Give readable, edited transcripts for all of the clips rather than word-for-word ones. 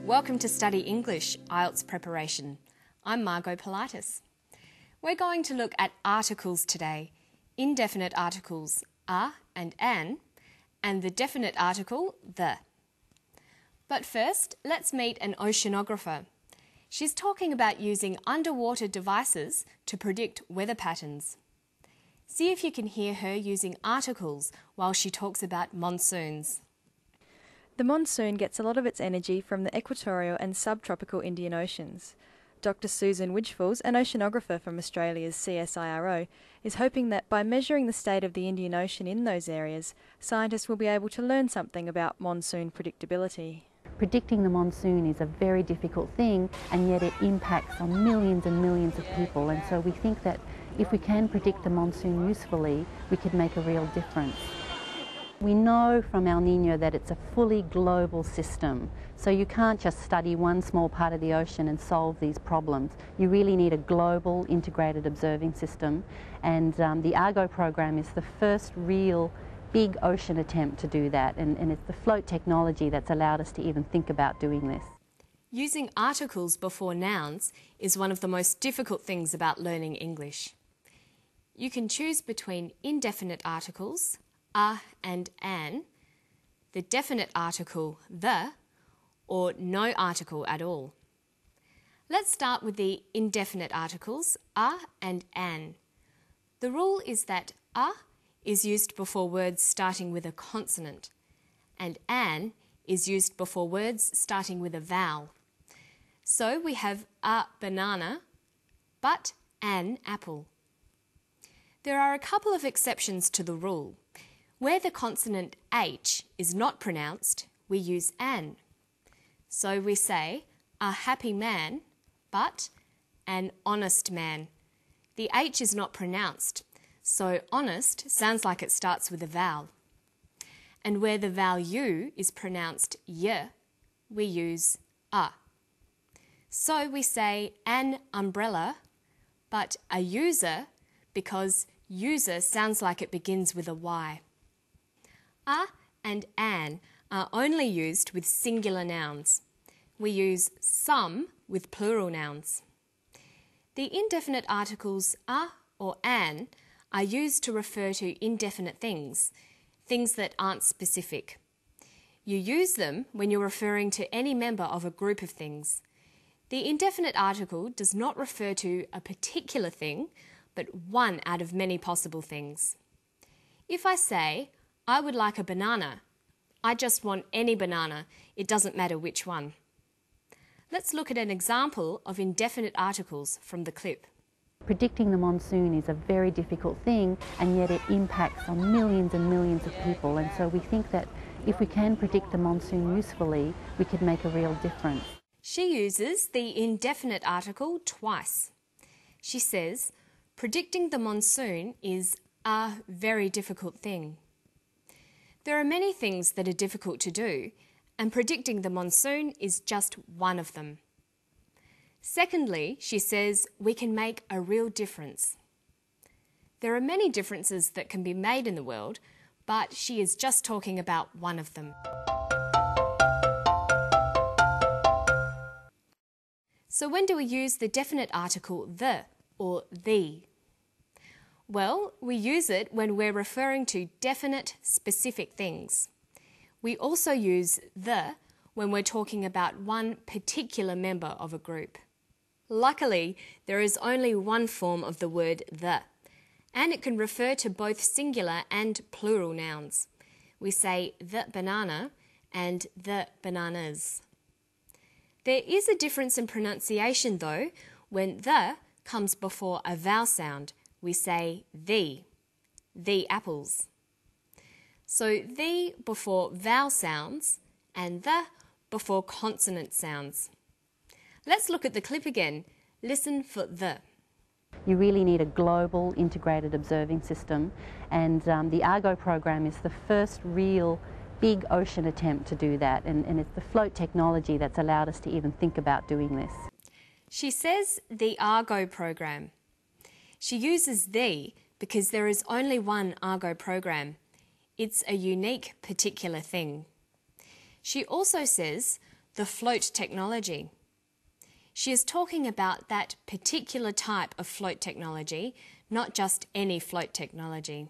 Welcome to Study English, IELTS preparation. I'm Margot Politis. We're going to look at articles today, indefinite articles a and an, and the definite article the. But first, let's meet an oceanographer. She's talking about using underwater devices to predict weather patterns. See if you can hear her using articles while she talks about monsoons. The monsoon gets a lot of its energy from the equatorial and subtropical Indian Oceans. Dr. Susan Widgefalls, an oceanographer from Australia's CSIRO, is hoping that by measuring the state of the Indian Ocean in those areas, scientists will be able to learn something about monsoon predictability. Predicting the monsoon is a very difficult thing, and yet it impacts on millions and millions of people, and so we think that if we can predict the monsoon usefully, we could make a real difference. We know from El Niño that it's a fully global system, so you can't just study one small part of the ocean and solve these problems. You really need a global integrated observing system, and the Argo program is the first real big ocean attempt to do that, and it's the float technology that's allowed us to even think about doing this. Using articles before nouns is one of the most difficult things about learning English. You can choose between indefinite articles, a and an, the definite article the, or no article at all. Let's start with the indefinite articles a and an. The rule is that a is used before words starting with a consonant, and an is used before words starting with a vowel. So we have a banana, but an apple. There are a couple of exceptions to the rule. Where the consonant H is not pronounced, we use an. So we say a happy man, but an honest man. The H is not pronounced, so honest sounds like it starts with a vowel. And where the vowel U is pronounced y, we use a. So we say an umbrella, but a user, because user sounds like it begins with a Y. A and an are only used with singular nouns. We use some with plural nouns. The indefinite articles a or an are used to refer to indefinite things, things that aren't specific. You use them when you're referring to any member of a group of things. The indefinite article does not refer to a particular thing, but one out of many possible things. If I say, I would like a banana, I just want any banana, it doesn't matter which one. Let's look at an example of indefinite articles from the clip. Predicting the monsoon is a very difficult thing, and yet it impacts on millions and millions of people, and so we think that if we can predict the monsoon usefully, we could make a real difference. She uses the indefinite article twice. She says, predicting the monsoon is a very difficult thing. There are many things that are difficult to do, and predicting the monsoon is just one of them. Secondly, she says we can make a real difference. There are many differences that can be made in the world, but she is just talking about one of them. So when do we use the definite article the or the? Well, we use it when we're referring to definite, specific things. We also use the when we're talking about one particular member of a group. Luckily, there is only one form of the word the, and it can refer to both singular and plural nouns. We say the banana and the bananas. There is a difference in pronunciation though. When the comes before a vowel sound, we say the apples. So the before vowel sounds and the before consonant sounds. Let's look at the clip again. Listen for the. You really need a global integrated observing system, and the Argo program is the first real big ocean attempt to do that, and it's the float technology that's allowed us to even think about doing this. She says the Argo program. She uses the because there is only one Argo program. It's a unique particular thing. She also says the float technology. She is talking about that particular type of float technology, not just any float technology.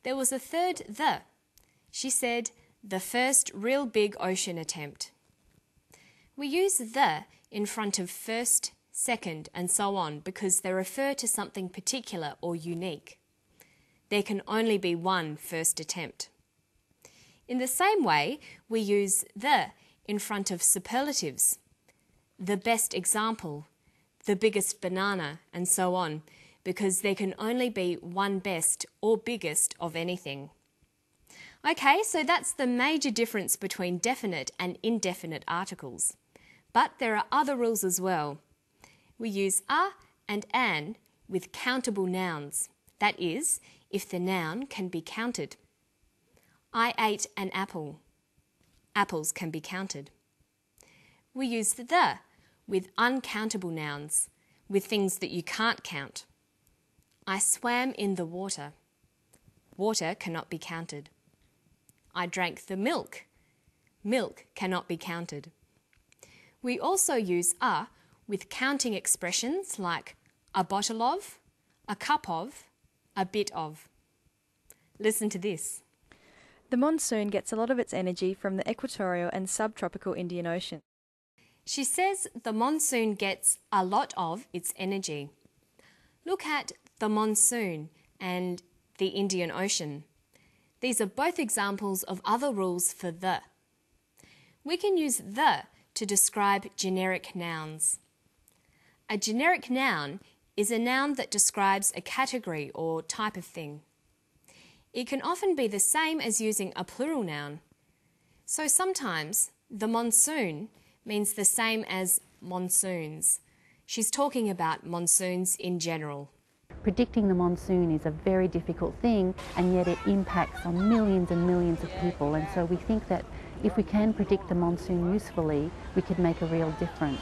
There was a third the. She said, the first real big ocean attempt. We use the in front of first, second, and so on because they refer to something particular or unique. There can only be one first attempt. In the same way, we use the in front of superlatives, the best example, the biggest banana, and so on, because there can only be one best or biggest of anything. Okay, so that's the major difference between definite and indefinite articles. But there are other rules as well. We use a and an with countable nouns. That is, if the noun can be counted. I ate an apple. Apples can be counted. We use the with uncountable nouns, with things that you can't count. I swam in the water. Water cannot be counted. I drank the milk. Milk cannot be counted. We also use a with counting expressions like a bottle of, a cup of, a bit of. Listen to this. The monsoon gets a lot of its energy from the equatorial and subtropical Indian Ocean. She says the monsoon gets a lot of its energy. Look at the monsoon and the Indian Ocean. These are both examples of other rules for the. We can use the to describe generic nouns. A generic noun is a noun that describes a category or type of thing. It can often be the same as using a plural noun. So sometimes the monsoon means the same as monsoons. She's talking about monsoons in general. Predicting the monsoon is a very difficult thing, and yet it impacts on millions and millions of people, and so we think that if we can predict the monsoon usefully, we could make a real difference.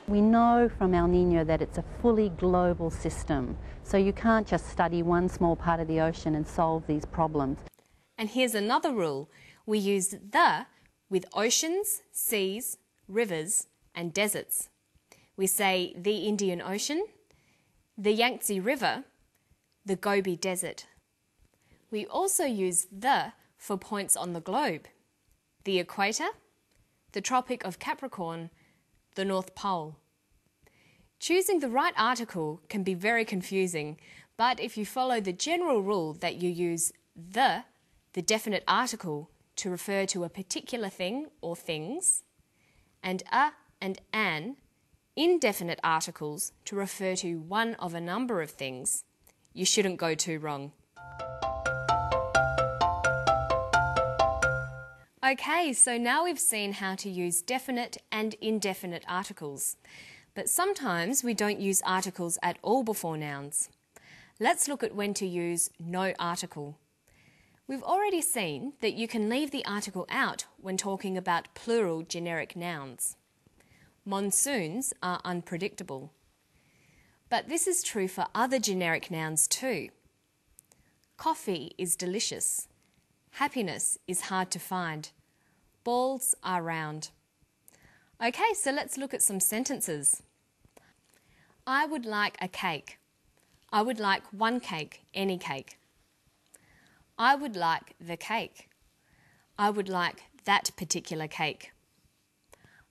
We know from El Niño that it's a fully global system, so you can't just study one small part of the ocean and solve these problems. And here's another rule. We use the with oceans, seas, rivers, and deserts. We say the Indian Ocean, the Yangtze River, the Gobi Desert. We also use the for points on the globe, the equator, the Tropic of Capricorn, the North Pole. Choosing the right article can be very confusing, but if you follow the general rule that you use the definite article, to refer to a particular thing or things, and a and an, indefinite articles to refer to one of a number of things, you shouldn't go too wrong. Okay, so now we've seen how to use definite and indefinite articles. But sometimes we don't use articles at all before nouns. Let's look at when to use no article. We've already seen that you can leave the article out when talking about plural generic nouns. Monsoons are unpredictable. But this is true for other generic nouns too. Coffee is delicious. Happiness is hard to find. Balls are round. Okay, so let's look at some sentences. I would like a cake. I would like one cake, any cake. I would like the cake. I would like that particular cake.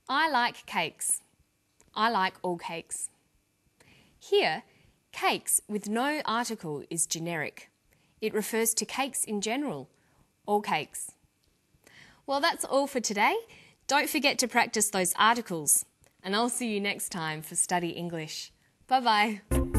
I like cakes. I like all cakes. Here, cakes with no article is generic. It refers to cakes in general, all cakes. Well, that's all for today. Don't forget to practice those articles, and I'll see you next time for Study English. Bye-bye.